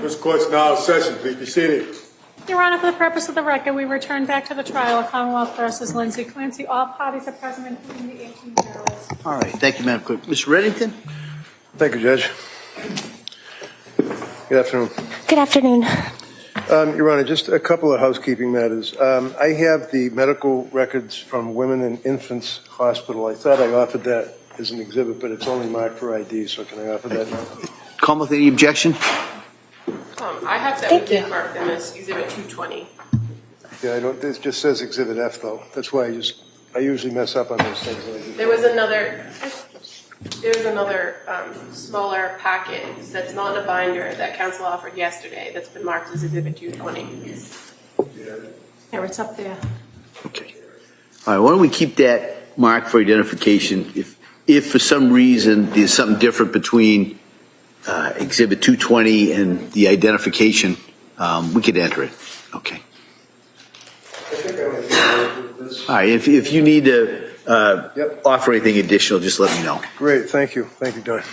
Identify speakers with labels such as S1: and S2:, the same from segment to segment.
S1: This court's now in session. Please be seated.
S2: Your Honor, for the purpose of the record, we return back to the trial of Commonwealth versus Lindsay Clancy. All parties are present, including the 18 jurors.
S3: All right. Thank you, Madam Clerk. Mr. Reddington?
S4: Thank you, Judge. Good afternoon.
S5: Good afternoon.
S4: Your Honor, just a couple of housekeeping matters. I have the medical records from Women and Infants Hospital. I thought I offered that as an exhibit, but it's only marked for ID, so can I offer that now?
S3: Commonwealth, any objection?
S6: I have that we did mark them as Exhibit 220.
S4: Yeah, I don't. This just says Exhibit F, though. That's why I usually mess up on those things.
S6: There was another smaller packet that's not in a binder that counsel offered yesterday that's been marked as Exhibit 220.
S2: Here, it's up there.
S3: Okay. All right. Why don't we keep that marked for identification? If for some reason there's something different between Exhibit 220 and the identification, we could enter it. Okay. All right. If you need to offer anything additional, just let me know.
S4: Great. Thank you. Thank you, Don.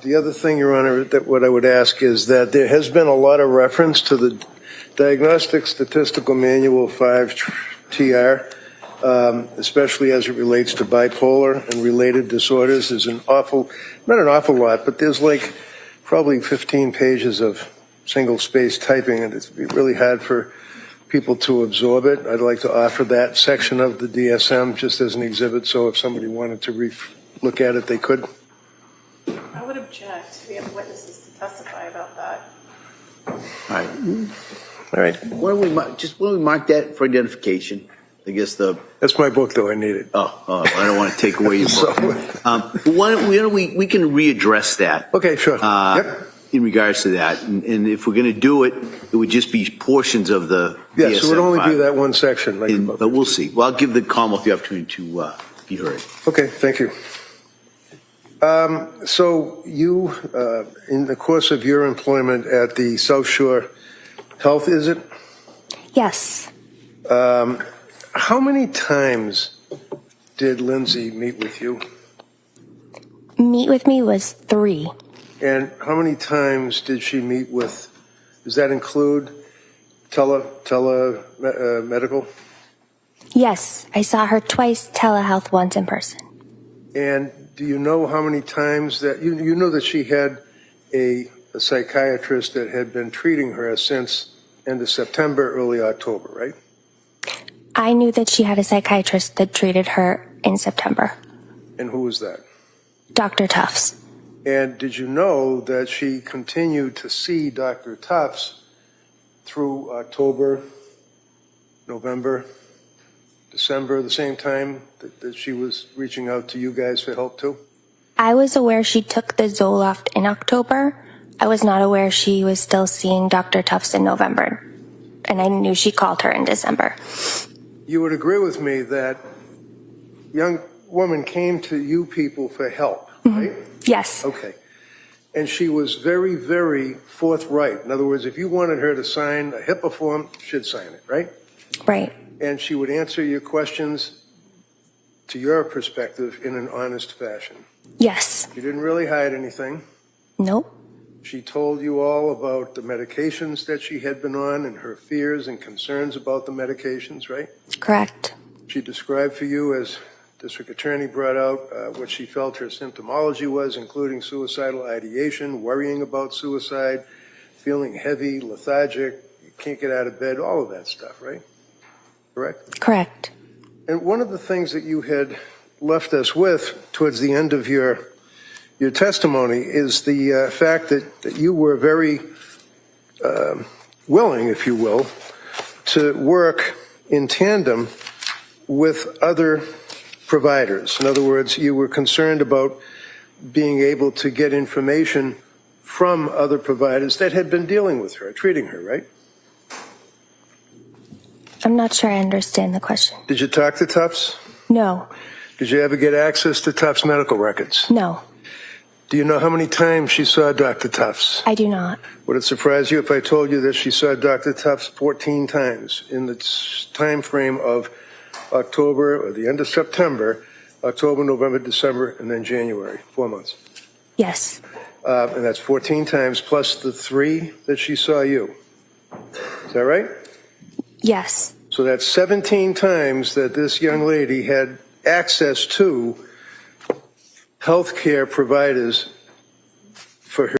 S4: The other thing, Your Honor, that what I would ask is that there has been a lot of reference to the Diagnostic Statistical Manual 5-TR, especially as it relates to bipolar and related disorders. There's not an awful lot, but there's like probably 15 pages of single-space typing, and it's really hard for people to absorb it. I'd like to offer that section of the DSM just as an exhibit, so if somebody wanted to look at it, they could.
S6: I would object. We have witnesses to testify about that.
S3: All right.
S4: All right.
S3: Why don't we mark that for identification? I guess
S4: That's my book, though. I need it.
S3: Oh, I don't want to take away your book. But why don't we can readdress that.
S4: Okay, sure. Yep.
S3: In regards to that, and if we're going to do it, it would just be portions of the
S4: Yes, it would only be that one section.
S3: But we'll see. Well, I'll give the Commonwealth the opportunity to be heard.
S4: Okay, thank you. So you, in the course of your employment at the South Shore Health, is it?
S5: Yes.
S4: How many times did Lindsay meet with you?
S5: Meet with me was 3.
S4: And how many times did she meet with, does that include medical?
S5: Yes, I saw her twice, telehealth once in person.
S4: And do you know how many times that, you know that she had a psychiatrist that had been treating her since end of September, early October, right?
S5: I knew that she had a psychiatrist that treated her in September.
S4: And who was that?
S5: Dr. Tufts.
S4: And did you know that she continued to see Dr. Tufts through October, November, December, the same time that she was reaching out to you guys for help too?
S5: I was aware she took the Zoloft in October. I was not aware she was still seeing Dr. Tufts in November. And I knew she called her in December.
S4: You would agree with me that young woman came to you people for help, right?
S5: Yes.
S4: Okay. And she was very, very forthright. In other words, if you wanted her to sign a HIPAA form, she'd sign it, right?
S5: Right.
S4: And she would answer your questions to your perspective in an honest fashion.
S5: Yes.
S4: She didn't really hide anything.
S5: Nope.
S4: She told you all about the medications that she had been on and her fears and concerns about the medications, right?
S5: Correct.
S4: She described for you, as District Attorney brought out, what she felt her symptomology was, including suicidal ideation, worrying about suicide, feeling heavy, lethargic, you can't get out of bed, all of that stuff, right? Correct?
S5: Correct.
S4: And one of the things that you had left us with towards the end of your testimony is the fact that you were very willing, if you will, to work in tandem with other providers. In other words, you were concerned about being able to get information from other providers that had been dealing with her, treating her, right?
S5: I'm not sure I understand the question.
S4: Did you talk to Tufts?
S5: No.
S4: Did you ever get access to Tufts medical records?
S5: No.
S4: Do you know how many times she saw Dr. Tufts?
S5: I do not.
S4: Would it surprise you if I told you that she saw Dr. Tufts 14 times in the time frame of October or the end of September, October, November, December, and then January, 4 months?
S5: Yes.
S4: And that's 14 times plus the 3 that she saw you. Is that right?
S5: Yes.
S4: So that's 17 times that this young lady had access to healthcare providers for her.